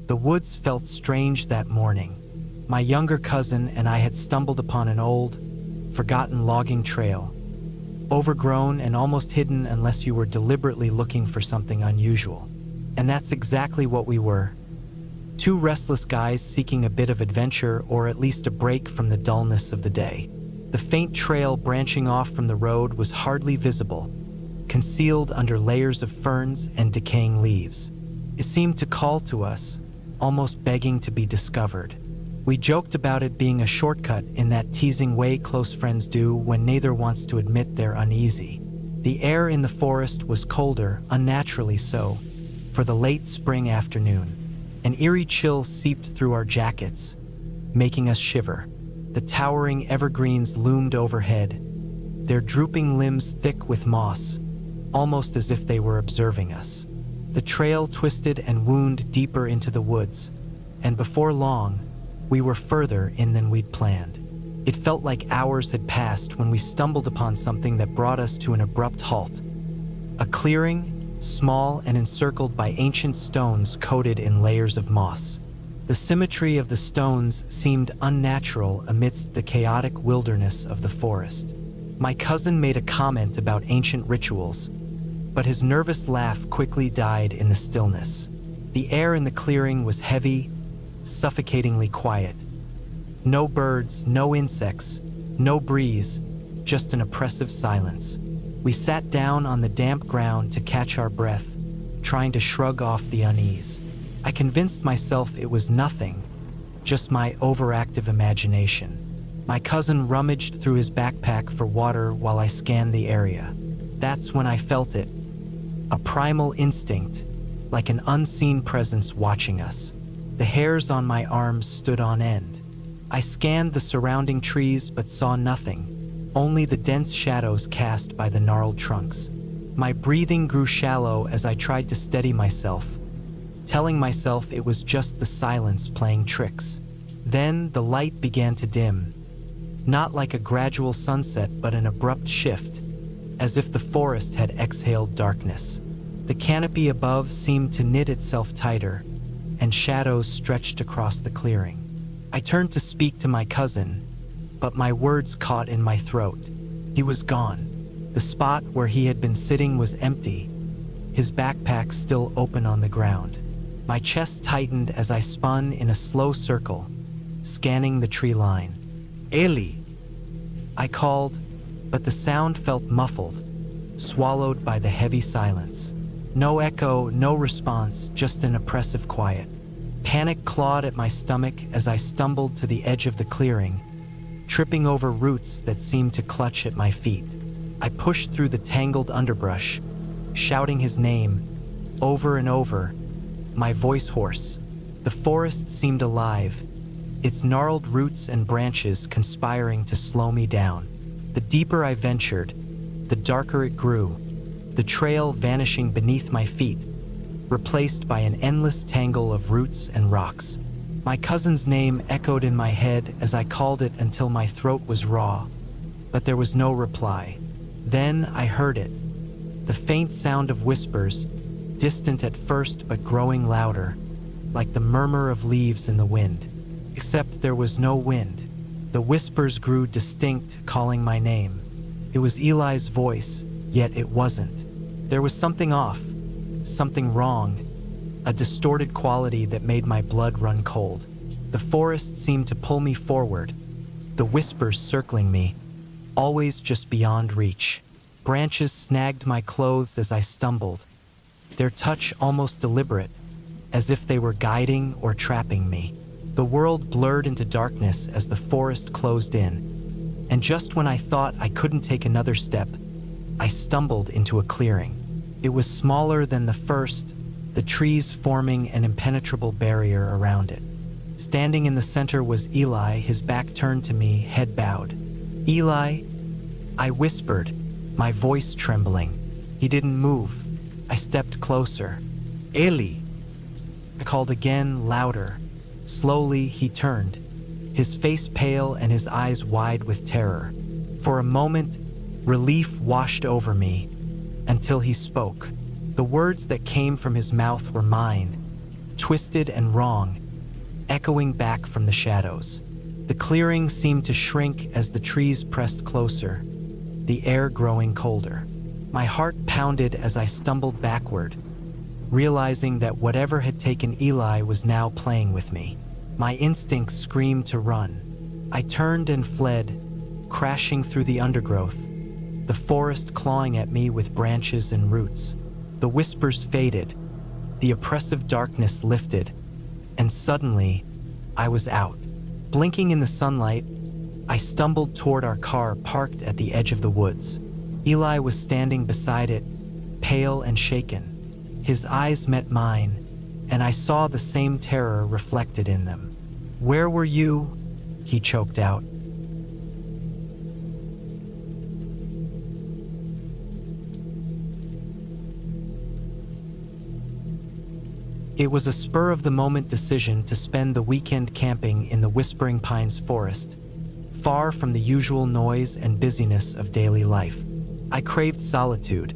The woods felt strange that morning. My younger cousin and I had stumbled upon an old, forgotten logging trail, overgrown and almost hidden unless you were deliberately looking for something unusual. And that's exactly what we were. Two restless guys seeking a bit of adventure, or at least a break from the dullness of the day. The faint trail branching off from the road was hardly visible, concealed under layers of ferns and decaying leaves. It seemed to call to us, almost begging to be discovered. We joked about it being a shortcut in that teasing way close friends do when neither wants to admit they're uneasy. The air in the forest was colder, unnaturally so, for the late spring afternoon. An eerie chill seeped through our jackets, making us shiver. The towering evergreens loomed overhead, their drooping limbs thick with moss, almost as if they were observing us. The trail twisted and wound deeper into the woods, and before long, we were further in than we'd planned. It felt like hours had passed when we stumbled upon something that brought us to an abrupt halt. A clearing, small and encircled by ancient stones coated in layers of moss. The symmetry of the stones seemed unnatural amidst the chaotic wilderness of the forest. My cousin made a comment about ancient rituals, but his nervous laugh quickly died in the stillness. The air in the clearing was heavy, suffocatingly quiet. No birds, no insects, no breeze, just an oppressive silence. We sat down on the damp ground to catch our breath, trying to shrug off the unease. I convinced myself it was nothing, just my overactive imagination. My cousin rummaged through his backpack for water while I scanned the area. That's when I felt it, a primal instinct, like an unseen presence watching us. The hairs on my arms stood on end. I scanned the surrounding trees but saw nothing, only the dense shadows cast by the gnarled trunks. My breathing grew shallow as I tried to steady myself, telling myself it was just the silence playing tricks. Then the light began to dim, not like a gradual sunset but an abrupt shift, as if the forest had exhaled darkness. The canopy above seemed to knit itself tighter, and shadows stretched across the clearing. I turned to speak to my cousin, but my words caught in my throat. He was gone. The spot where he had been sitting was empty, his backpack still open on the ground. My chest tightened as I spun in a slow circle, scanning the tree line. "Eli!" I called, but the sound felt muffled, swallowed by the heavy silence. No echo, no response, just an oppressive quiet. Panic clawed at my stomach as I stumbled to the edge of the clearing, tripping over roots that seemed to clutch at my feet. I pushed through the tangled underbrush, shouting his name, over and over, my voice hoarse. The forest seemed alive, its gnarled roots and branches conspiring to slow me down. The deeper I ventured, the darker it grew, the trail vanishing beneath my feet, replaced by an endless tangle of roots and rocks. My cousin's name echoed in my head as I called it until my throat was raw, but there was no reply. Then I heard it, the faint sound of whispers, distant at first but growing louder, like the murmur of leaves in the wind. Except there was no wind. The whispers grew distinct, calling my name. It was Eli's voice, yet it wasn't. There was something off, something wrong, a distorted quality that made my blood run cold. The forest seemed to pull me forward, the whispers circling me, always just beyond reach. Branches snagged my clothes as I stumbled, their touch almost deliberate, as if they were guiding or trapping me. The world blurred into darkness as the forest closed in, and just when I thought I couldn't take another step, I stumbled into a clearing. It was smaller than the first, the trees forming an impenetrable barrier around it. Standing in the center was Eli, his back turned to me, head bowed. "Eli," I whispered, my voice trembling. He didn't move. I stepped closer. "Eli," I called again, louder. Slowly, he turned, his face pale and his eyes wide with terror. For a moment, relief washed over me, until he spoke. The words that came from his mouth were mine, twisted and wrong, echoing back from the shadows. The clearing seemed to shrink as the trees pressed closer, the air growing colder. My heart pounded as I stumbled backward, realizing that whatever had taken Eli was now playing with me. My instincts screamed to run. I turned and fled, crashing through the undergrowth, the forest clawing at me with branches and roots. The whispers faded, the oppressive darkness lifted, and suddenly, I was out. Blinking in the sunlight, I stumbled toward our car parked at the edge of the woods. Eli was standing beside it, pale and shaken. His eyes met mine, and I saw the same terror reflected in them. "Where were you?" he choked out. It was a spur-of-the-moment decision to spend the weekend camping in the Whispering Pines forest, far from the usual noise and busyness of daily life. I craved solitude,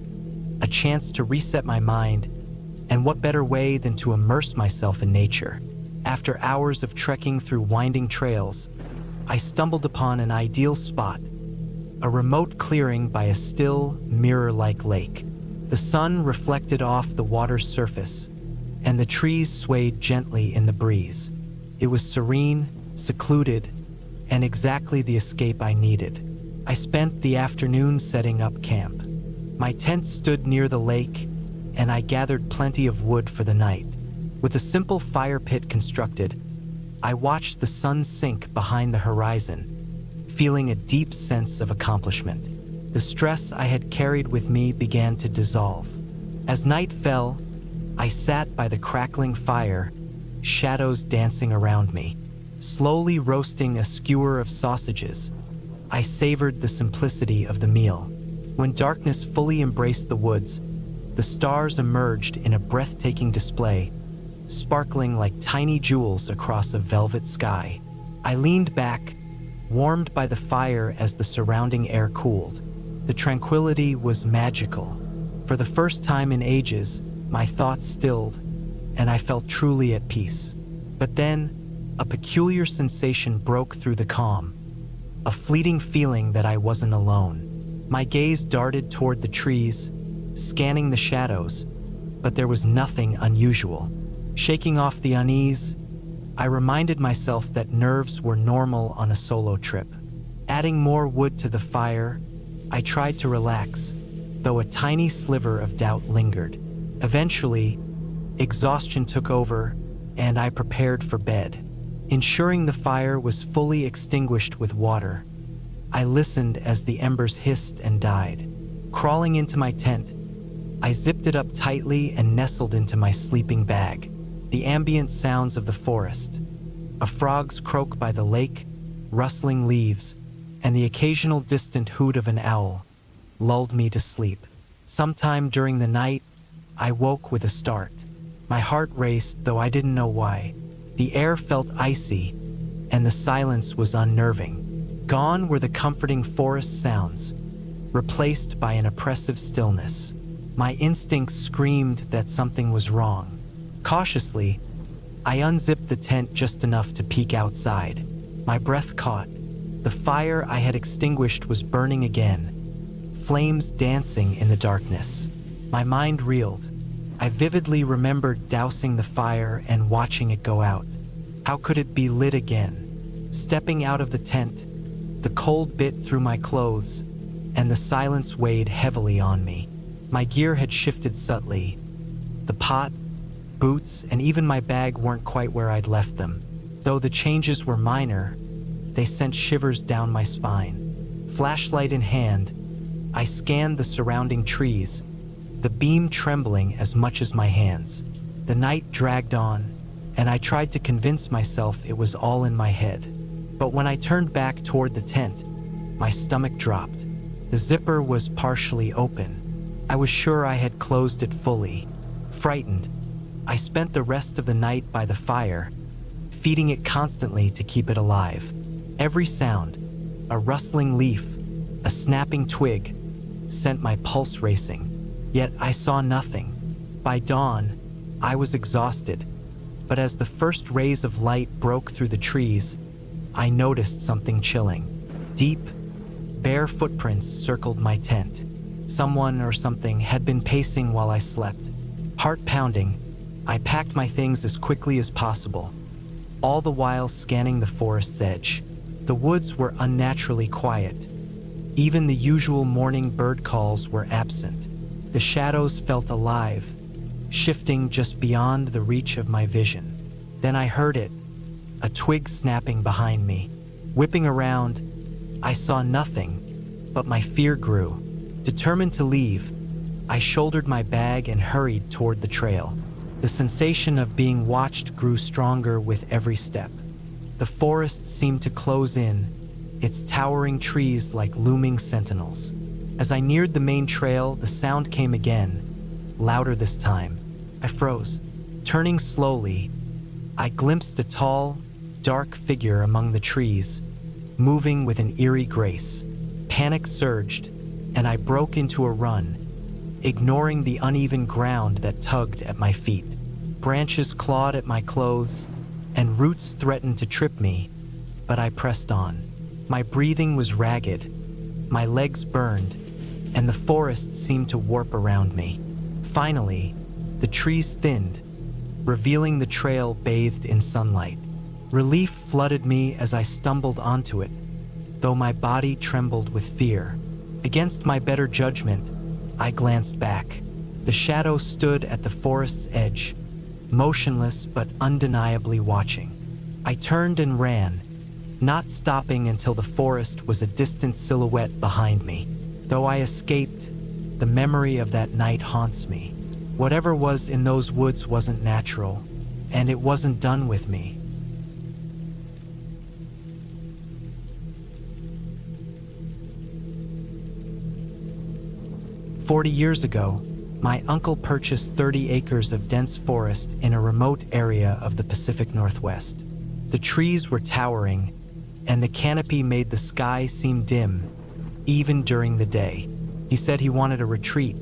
a chance to reset my mind, and what better way than to immerse myself in nature? After hours of trekking through winding trails, I stumbled upon an ideal spot, a remote clearing by a still, mirror-like lake. The sun reflected off the water's surface, and the trees swayed gently in the breeze. It was serene, secluded, and exactly the escape I needed. I spent the afternoon setting up camp. My tent stood near the lake, and I gathered plenty of wood for the night. With a simple fire pit constructed, I watched the sun sink behind the horizon, feeling a deep sense of accomplishment. The stress I had carried with me began to dissolve. As night fell, I sat by the crackling fire, shadows dancing around me. Slowly roasting a skewer of sausages, I savored the simplicity of the meal. When darkness fully embraced the woods, the stars emerged in a breathtaking display, sparkling like tiny jewels across a velvet sky. I leaned back, warmed by the fire as the surrounding air cooled. The tranquility was magical. For the first time in ages, my thoughts stilled, and I felt truly at peace. But then, a peculiar sensation broke through the calm, a fleeting feeling that I wasn't alone. My gaze darted toward the trees, scanning the shadows, but there was nothing unusual. Shaking off the unease, I reminded myself that nerves were normal on a solo trip. Adding more wood to the fire, I tried to relax, though a tiny sliver of doubt lingered. Eventually, exhaustion took over, and I prepared for bed. Ensuring the fire was fully extinguished with water, I listened as the embers hissed and died. Crawling into my tent, I zipped it up tightly and nestled into my sleeping bag. The ambient sounds of the forest, a frog's croak by the lake, rustling leaves, and the occasional distant hoot of an owl, lulled me to sleep. Sometime during the night, I woke with a start. My heart raced, though I didn't know why. The air felt icy, and the silence was unnerving. Gone were the comforting forest sounds, replaced by an oppressive stillness. My instincts screamed that something was wrong. Cautiously, I unzipped the tent just enough to peek outside. My breath caught. The fire I had extinguished was burning again, flames dancing in the darkness. My mind reeled. I vividly remembered dousing the fire and watching it go out. How could it be lit again? Stepping out of the tent, the cold bit through my clothes, and the silence weighed heavily on me. My gear had shifted subtly. The pot, boots, and even my bag weren't quite where I'd left them. Though the changes were minor, they sent shivers down my spine. Flashlight in hand, I scanned the surrounding trees, the beam trembling as much as my hands. The night dragged on, and I tried to convince myself it was all in my head. But when I turned back toward the tent, my stomach dropped. The zipper was partially open. I was sure I had closed it fully. Frightened, I spent the rest of the night by the fire, feeding it constantly to keep it alive. Every sound, a rustling leaf, a snapping twig, sent my pulse racing. Yet I saw nothing. By dawn, I was exhausted, But as the first rays of light broke through the trees, I noticed something chilling. Deep, bare footprints circled my tent. Someone or something had been pacing while I slept. Heart pounding, I packed my things as quickly as possible, all the while scanning the forest's edge. The woods were unnaturally quiet. Even the usual morning bird calls were absent. The shadows felt alive, shifting just beyond the reach of my vision. Then I heard it, a twig snapping behind me. Whipping around, I saw nothing, but my fear grew. Determined to leave, I shouldered my bag and hurried toward the trail. The sensation of being watched grew stronger with every step. The forest seemed to close in, its towering trees like looming sentinels. As I neared the main trail, the sound came again, louder this time. I froze. Turning slowly, I glimpsed a tall, dark figure among the trees, moving with an eerie grace. Panic surged, and I broke into a run, ignoring the uneven ground that tugged at my feet. Branches clawed at my clothes, and roots threatened to trip me, but I pressed on. My breathing was ragged, my legs burned, and the forest seemed to warp around me. Finally, the trees thinned, revealing the trail bathed in sunlight. Relief flooded me as I stumbled onto it, though my body trembled with fear. Against my better judgment, I glanced back. The shadow stood at the forest's edge, motionless but undeniably watching. I turned and ran, not stopping until the forest was a distant silhouette behind me. Though I escaped, the memory of that night haunts me. Whatever was in those woods wasn't natural, and it wasn't done with me. "40 years ago, my uncle purchased 30 acres of dense forest in a remote area of the Pacific Northwest. The trees were towering, and the canopy made the sky seem dim, even during the day. He said he wanted a retreat,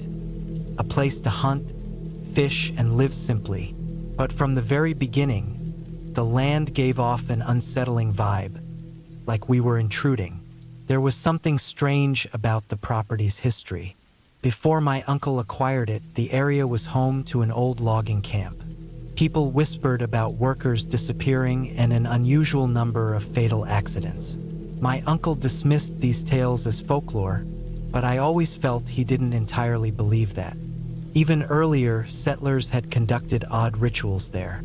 a place to hunt, fish, and live simply. But from the very beginning, the land gave off an unsettling vibe, like we were intruding. There was something strange about the property's history. Before my uncle acquired it, the area was home to an old logging camp. People whispered about workers disappearing and an unusual number of fatal accidents. My uncle dismissed these tales as folklore, but I always felt he didn't entirely believe that. Even earlier, settlers had conducted odd rituals there.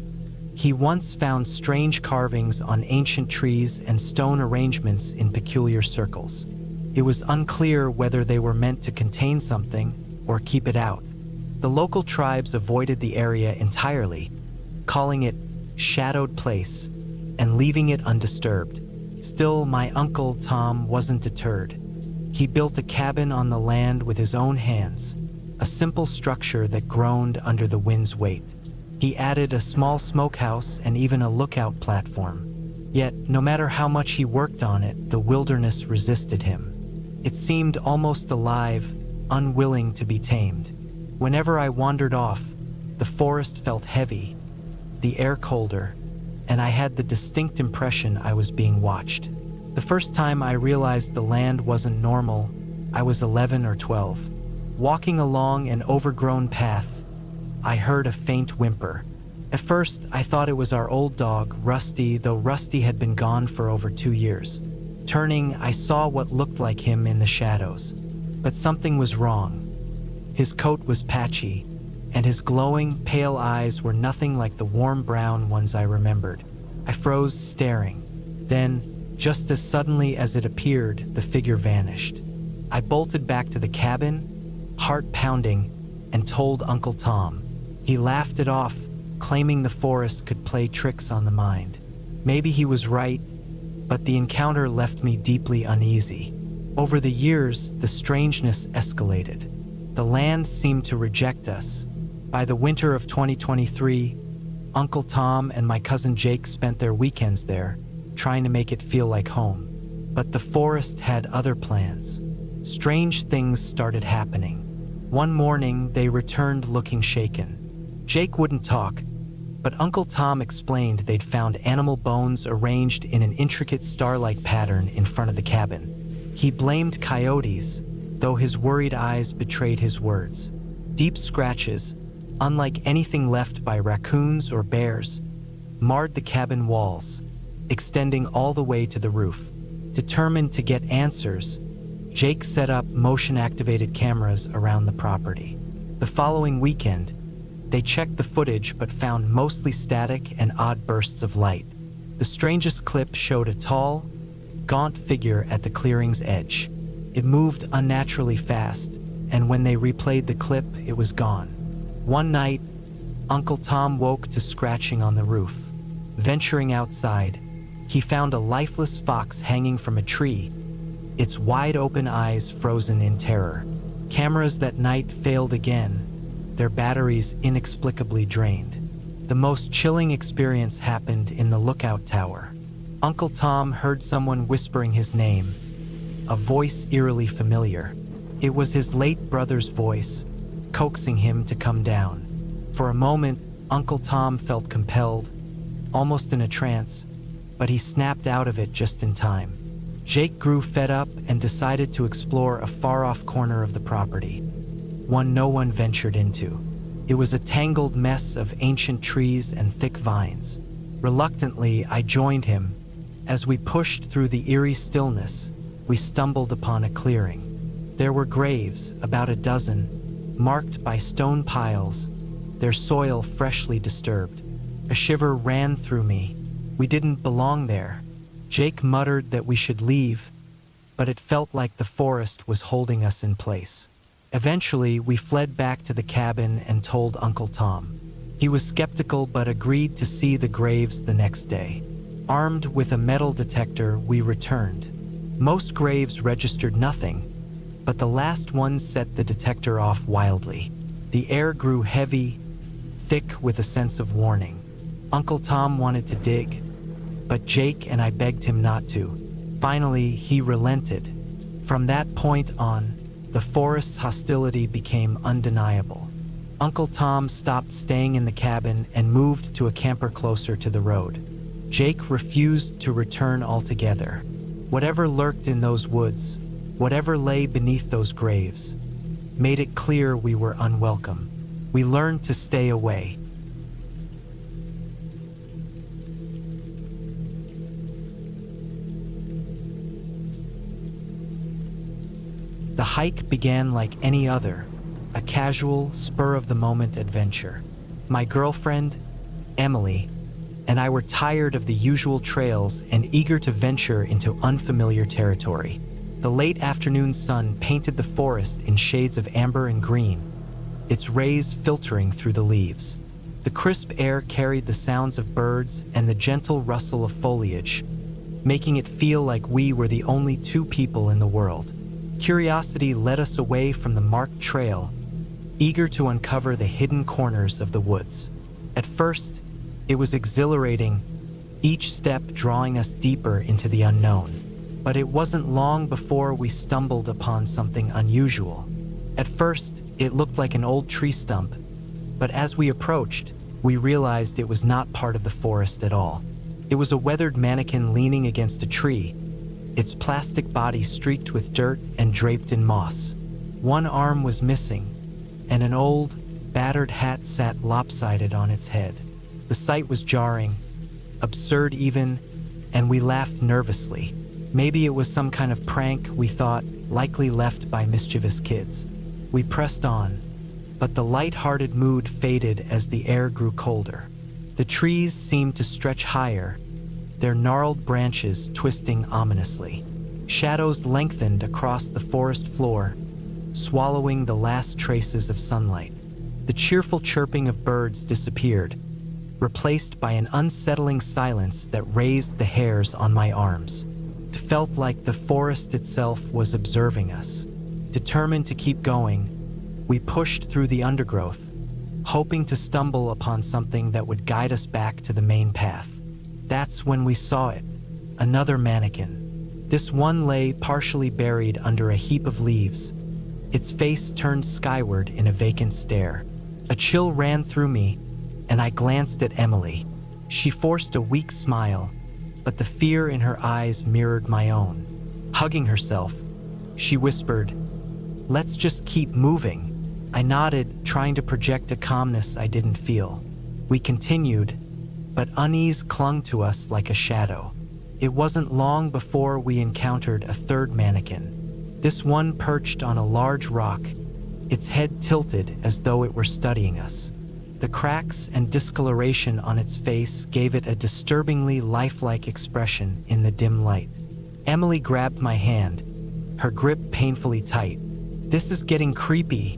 He once found strange carvings on ancient trees and stone arrangements in peculiar circles. It was unclear whether they were meant to contain something or keep it out. The local tribes avoided the area entirely, calling it Shadowed Place and leaving it undisturbed. Still, my uncle Tom wasn't deterred. He built a cabin on the land with his own hands, a simple structure that groaned under the wind's weight. He added a small smokehouse and even a lookout platform. Yet, no matter how much he worked on it, the wilderness resisted him. It seemed almost alive, unwilling to be tamed. Whenever I wandered off, the forest felt heavy, the air colder, and I had the distinct impression I was being watched. The first time I realized the land wasn't normal, I was 11 or 12. Walking along an overgrown path, I heard a faint whimper. At first, I thought it was our old dog, Rusty, though Rusty had been gone for over 2 years. Turning, I saw what looked like him in the shadows. But something was wrong. His coat was patchy, and his glowing, pale eyes were nothing like the warm brown ones I remembered. I froze, staring. Then, just as suddenly as it appeared, the figure vanished. I bolted back to the cabin, heart pounding, and told Uncle Tom. He laughed it off, claiming the forest could play tricks on the mind. Maybe he was right, but the encounter left me deeply uneasy. Over the years, the strangeness escalated. The land seemed to reject us. By the winter of 2023, Uncle Tom and my cousin Jake spent their weekends there, trying to make it feel like home. But the forest had other plans. Strange things started happening. One morning, they returned looking shaken. Jake wouldn't talk, But Uncle Tom explained they'd found animal bones arranged in an intricate star-like pattern in front of the cabin. He blamed coyotes, though his worried eyes betrayed his words. Deep scratches, unlike anything left by raccoons or bears, marred the cabin walls, extending all the way to the roof. Determined to get answers, Jake set up motion-activated cameras around the property. The following weekend, they checked the footage but found mostly static and odd bursts of light. The strangest clip showed a tall, gaunt figure at the clearing's edge. It moved unnaturally fast, and when they replayed the clip, it was gone. One night, Uncle Tom woke to scratching on the roof. Venturing outside, he found a lifeless fox hanging from a tree, its wide-open eyes frozen in terror. Cameras that night failed again, their batteries inexplicably drained. The most chilling experience happened in the lookout tower. Uncle Tom heard someone whispering his name, a voice eerily familiar. It was his late brother's voice, coaxing him to come down. For a moment, Uncle Tom felt compelled, almost in a trance, but he snapped out of it just in time. Jake grew fed up and decided to explore a far-off corner of the property, one no one ventured into. It was a tangled mess of ancient trees and thick vines. Reluctantly, I joined him. As we pushed through the eerie stillness, we stumbled upon a clearing. There were graves, about a dozen, marked by stone piles, their soil freshly disturbed. A shiver ran through me. We didn't belong there. Jake muttered that we should leave, but it felt like the forest was holding us in place. Eventually, we fled back to the cabin and told Uncle Tom. He was skeptical but agreed to see the graves the next day. Armed with a metal detector, we returned. Most graves registered nothing, but the last one set the detector off wildly. The air grew heavy, thick with a sense of warning. Uncle Tom wanted to dig, but Jake and I begged him not to. Finally, he relented. From that point on, the forest's hostility became undeniable. Uncle Tom stopped staying in the cabin and moved to a camper closer to the road. Jake refused to return altogether. Whatever lurked in those woods, whatever lay beneath those graves, made it clear we were unwelcome. We learned to stay away. The hike began like any other, a casual, spur-of-the-moment adventure. My girlfriend, Emily, and I were tired of the usual trails and eager to venture into unfamiliar territory. The late afternoon sun painted the forest in shades of amber and green, its rays filtering through the leaves. The crisp air carried the sounds of birds and the gentle rustle of foliage, making it feel like we were the only two people in the world. Curiosity led us away from the marked trail, eager to uncover the hidden corners of the woods. At first, it was exhilarating, each step drawing us deeper into the unknown. But it wasn't long before we stumbled upon something unusual. At first, it looked like an old tree stump, but as we approached, we realized it was not part of the forest at all. It was a weathered mannequin leaning against a tree, its plastic body streaked with dirt and draped in moss. One arm was missing, and an old, battered hat sat lopsided on its head. The sight was jarring, absurd even, and we laughed nervously. Maybe it was some kind of prank, we thought, likely left by mischievous kids. We pressed on, but the light-hearted mood faded as the air grew colder. The trees seemed to stretch higher, their gnarled branches twisting ominously. Shadows lengthened across the forest floor, swallowing the last traces of sunlight. The cheerful chirping of birds disappeared, replaced by an unsettling silence that raised the hairs on my arms. It felt like the forest itself was observing us. Determined to keep going, we pushed through the undergrowth, hoping to stumble upon something that would guide us back to the main path. That's when we saw it, another mannequin. This one lay partially buried under a heap of leaves, its face turned skyward in a vacant stare. A chill ran through me, and I glanced at Emily. She forced a weak smile, but the fear in her eyes mirrored my own. Hugging herself, she whispered, "Let's just keep moving." I nodded, trying to project a calmness I didn't feel. We continued, but unease clung to us like a shadow. It wasn't long before we encountered a third mannequin. This one perched on a large rock, its head tilted as though it were studying us. The cracks and discoloration on its face gave it a disturbingly lifelike expression in the dim light. Emily grabbed my hand, her grip painfully tight. "This is getting creepy,"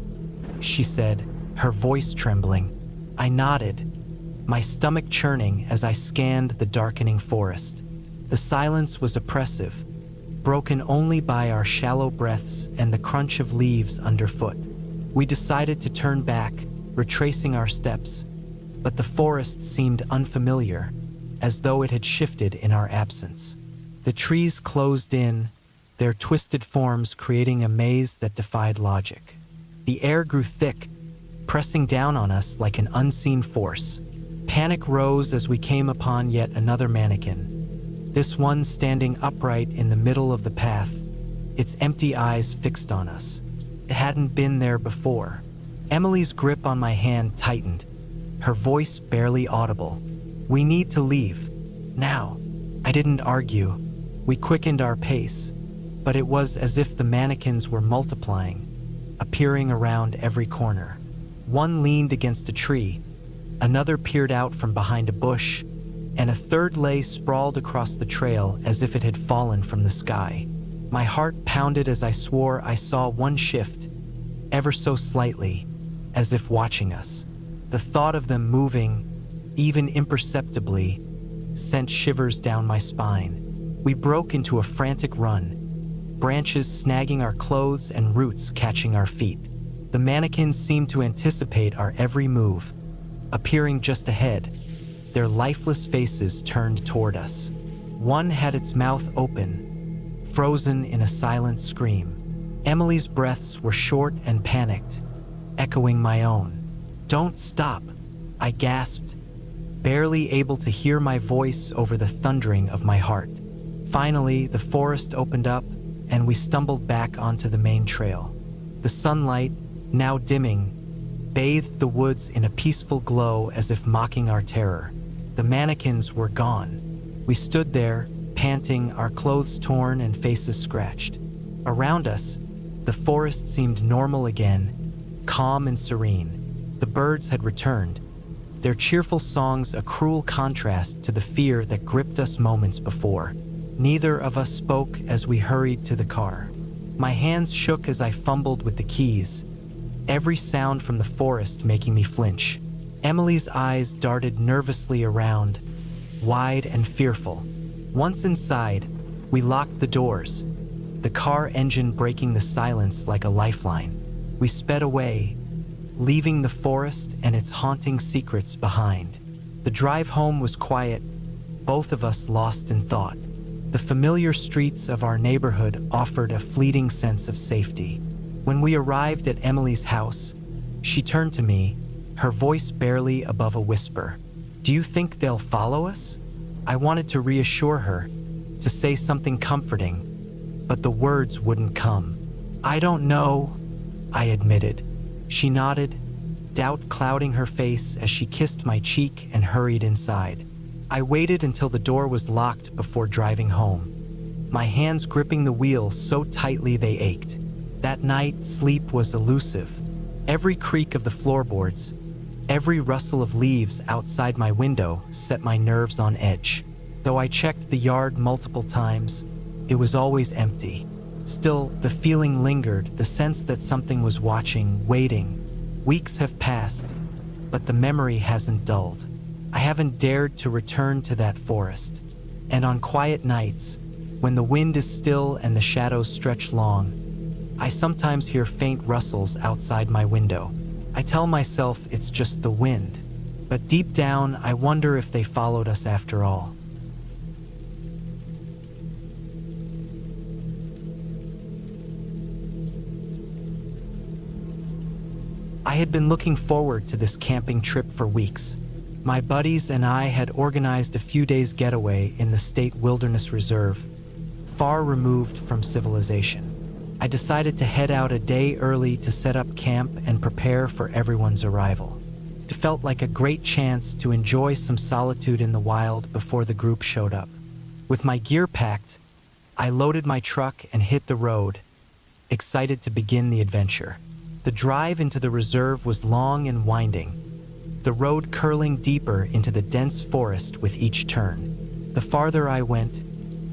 she said, her voice trembling. I nodded, my stomach churning as I scanned the darkening forest. The silence was oppressive, broken only by our shallow breaths and the crunch of leaves underfoot. We decided to turn back, retracing our steps, but the forest seemed unfamiliar, as though it had shifted in our absence. The trees closed in, their twisted forms creating a maze that defied logic. The air grew thick, pressing down on us like an unseen force. Panic rose as we came upon yet another mannequin, this one standing upright in the middle of the path, its empty eyes fixed on us. It hadn't been there before. Emily's grip on my hand tightened, her voice barely audible. "We need to leave. Now." I didn't argue. We quickened our pace, but it was as if the mannequins were multiplying, appearing around every corner. One leaned against a tree, another peered out from behind a bush, and a third lay sprawled across the trail as if it had fallen from the sky. My heart pounded as I swore I saw one shift, ever so slightly, as if watching us. The thought of them moving, even imperceptibly, sent shivers down my spine. We broke into a frantic run, branches snagging our clothes and roots catching our feet. The mannequins seemed to anticipate our every move, appearing just ahead, their lifeless faces turned toward us. One had its mouth open, frozen in a silent scream. Emily's breaths were short and panicked, echoing my own. "Don't stop," I gasped, barely able to hear my voice over the thundering of my heart. Finally, the forest opened up, and we stumbled back onto the main trail. The sunlight, now dimming, bathed the woods in a peaceful glow as if mocking our terror. The mannequins were gone. We stood there, panting, our clothes torn and faces scratched. Around us, the forest seemed normal again, calm and serene. The birds had returned, their cheerful songs a cruel contrast to the fear that gripped us moments before. Neither of us spoke as we hurried to the car. My hands shook as I fumbled with the keys, every sound from the forest making me flinch. Emily's eyes darted nervously around, wide and fearful. Once inside, we locked the doors, the car engine breaking the silence like a lifeline. We sped away, leaving the forest and its haunting secrets behind. The drive home was quiet, both of us lost in thought. The familiar streets of our neighborhood offered a fleeting sense of safety. When we arrived at Emily's house, she turned to me, her voice barely above a whisper. "Do you think they'll follow us?" I wanted to reassure her, to say something comforting, but the words wouldn't come. "I don't know," I admitted. She nodded, doubt clouding her face as she kissed my cheek and hurried inside. I waited until the door was locked before driving home, my hands gripping the wheel so tightly they ached. That night, sleep was elusive. Every creak of the floorboards, every rustle of leaves outside my window set my nerves on edge. Though I checked the yard multiple times, it was always empty. Still, the feeling lingered, the sense that something was watching, waiting. Weeks have passed, but the memory hasn't dulled. I haven't dared to return to that forest. And on quiet nights, when the wind is still and the shadows stretch long, I sometimes hear faint rustles outside my window. I tell myself it's just the wind, but deep down I wonder if they followed us after all. I had been looking forward to this camping trip for weeks. My buddies and I had organized a few days getaway in the State Wilderness Reserve, far removed from civilization. I decided to head out a day early to set up camp and prepare for everyone's arrival. It felt like a great chance to enjoy some solitude in the wild before the group showed up. With my gear packed, I loaded my truck and hit the road, excited to begin the adventure. The drive into the reserve was long and winding, the road curling deeper into the dense forest with each turn. The farther I went,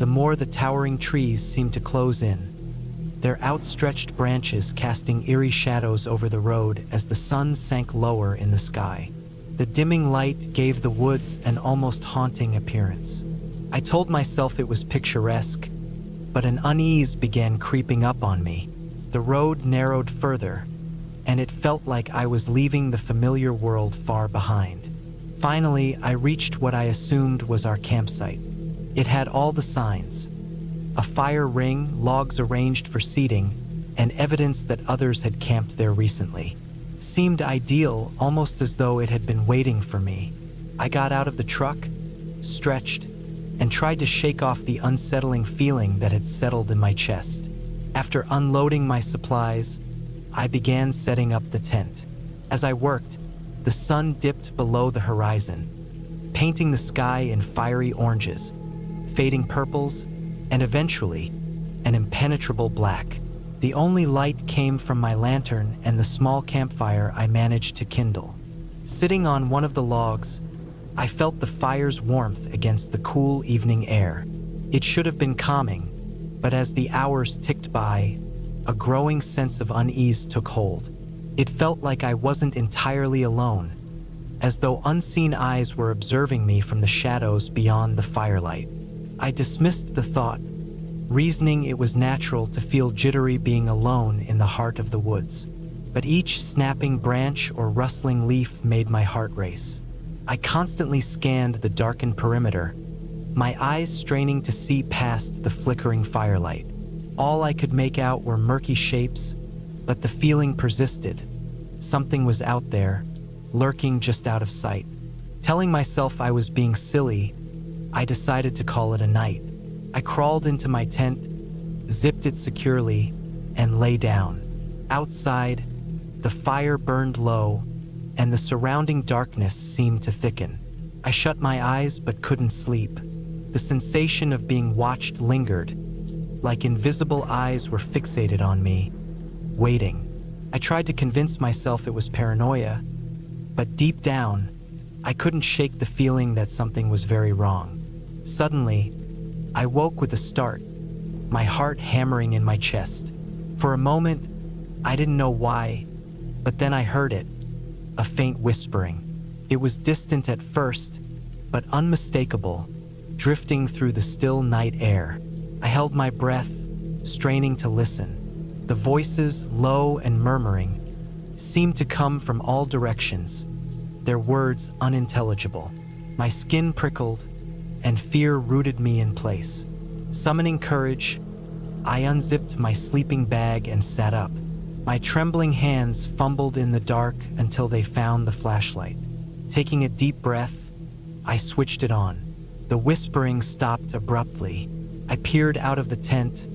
the more the towering trees seemed to close in, their outstretched branches casting eerie shadows over the road as the sun sank lower in the sky. The dimming light gave the woods an almost haunting appearance. I told myself it was picturesque, but an unease began creeping up on me. The road narrowed further, and it felt like I was leaving the familiar world far behind. Finally, I reached what I assumed was our campsite. It had all the signs: a fire ring, logs arranged for seating, and evidence that others had camped there recently. It seemed ideal, almost as though it had been waiting for me. I got out of the truck, stretched, and tried to shake off the unsettling feeling that had settled in my chest. After unloading my supplies, I began setting up the tent. As I worked, the sun dipped below the horizon, painting the sky in fiery oranges, fading purples, and eventually, an impenetrable black. The only light came from my lantern and the small campfire I managed to kindle. Sitting on one of the logs, I felt the fire's warmth against the cool evening air. It should have been calming, but as the hours ticked by, a growing sense of unease took hold. It felt like I wasn't entirely alone, as though unseen eyes were observing me from the shadows beyond the firelight. I dismissed the thought, reasoning it was natural to feel jittery being alone in the heart of the woods. But each snapping branch or rustling leaf made my heart race. I constantly scanned the darkened perimeter, my eyes straining to see past the flickering firelight. All I could make out were murky shapes, but the feeling persisted. Something was out there, lurking just out of sight. Telling myself I was being silly, I decided to call it a night. I crawled into my tent, zipped it securely, and lay down. Outside, the fire burned low, and the surrounding darkness seemed to thicken. I shut my eyes but couldn't sleep. The sensation of being watched lingered, like invisible eyes were fixated on me, waiting. I tried to convince myself it was paranoia, but deep down, I couldn't shake the feeling that something was very wrong. Suddenly, I woke with a start, my heart hammering in my chest. For a moment, I didn't know why, but then I heard it, a faint whispering. It was distant at first, but unmistakable, drifting through the still night air. I held my breath, straining to listen. The voices, low and murmuring, seemed to come from all directions, their words unintelligible. My skin prickled, and fear rooted me in place. Summoning courage, I unzipped my sleeping bag and sat up. My trembling hands fumbled in the dark until they found the flashlight. Taking a deep breath, I switched it on. The whispering stopped abruptly. I peered out of the tent,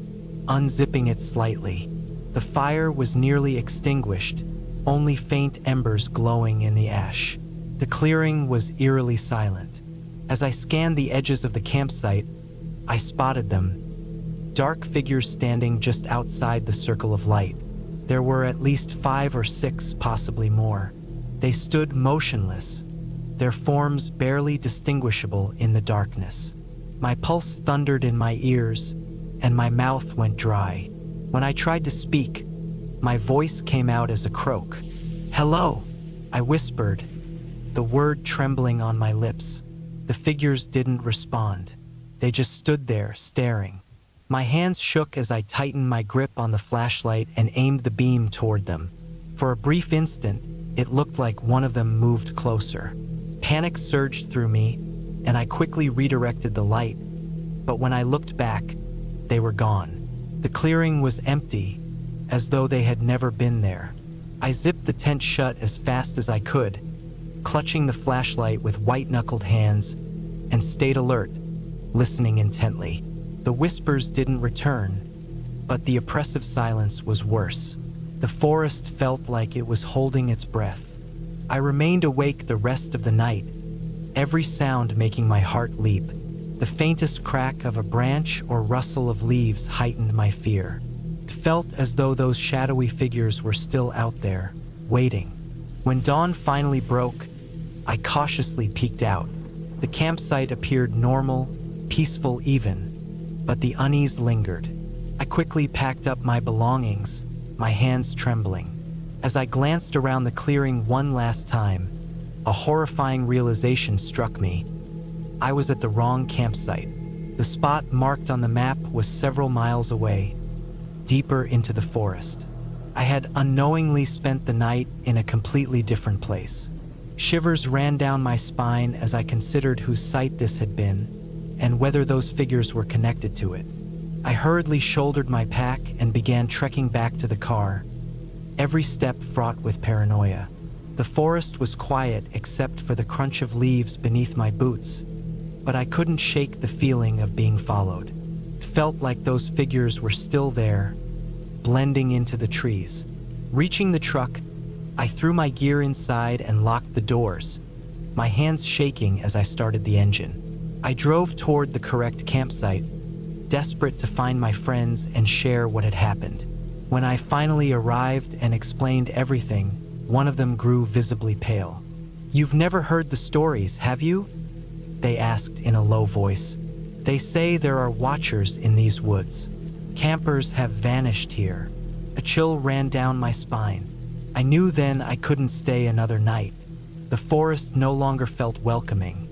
unzipping it slightly. The fire was nearly extinguished, only faint embers glowing in the ash. The clearing was eerily silent. As I scanned the edges of the campsite, I spotted them, dark figures standing just outside the circle of light. There were at least 5 or 6, possibly more. They stood motionless, their forms barely distinguishable in the darkness. My pulse thundered in my ears, and my mouth went dry. When I tried to speak, my voice came out as a croak. "Hello," I whispered, the word trembling on my lips. The figures didn't respond. They just stood there, staring. My hands shook as I tightened my grip on the flashlight and aimed the beam toward them. For a brief instant, it looked like one of them moved closer. Panic surged through me, and I quickly redirected the light. But when I looked back, they were gone. The clearing was empty, as though they had never been there. I zipped the tent shut as fast as I could, clutching the flashlight with white-knuckled hands, and stayed alert, listening intently. The whispers didn't return, but the oppressive silence was worse. The forest felt like it was holding its breath. I remained awake the rest of the night, every sound making my heart leap. The faintest crack of a branch or rustle of leaves heightened my fear. It felt as though those shadowy figures were still out there, waiting. When dawn finally broke, I cautiously peeked out. The campsite appeared normal, peaceful even, but the unease lingered. I quickly packed up my belongings, my hands trembling. As I glanced around the clearing one last time, a horrifying realization struck me. I was at the wrong campsite. The spot marked on the map was several miles away, deeper into the forest. I had unknowingly spent the night in a completely different place. Shivers ran down my spine as I considered whose site this had been and whether those figures were connected to it. I hurriedly shouldered my pack and began trekking back to the car, every step fraught with paranoia. The forest was quiet except for the crunch of leaves beneath my boots, but I couldn't shake the feeling of being followed. It felt like those figures were still there, blending into the trees. Reaching the truck, I threw my gear inside and locked the doors, my hands shaking as I started the engine. I drove toward the correct campsite, desperate to find my friends and share what had happened. When I finally arrived and explained everything, one of them grew visibly pale. "You've never heard the stories, have you?" they asked in a low voice. "They say there are watchers in these woods. Campers have vanished here." A chill ran down my spine. I knew then I couldn't stay another night. The forest no longer felt welcoming.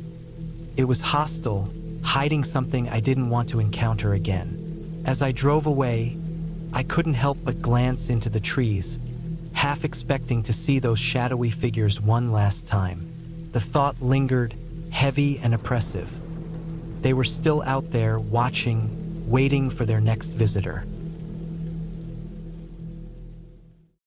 It was hostile, hiding something I didn't want to encounter again. As I drove away, I couldn't help but glance into the trees, half expecting to see those shadowy figures one last time. The thought lingered, heavy and oppressive. They were still out there, watching, waiting for their next visitor.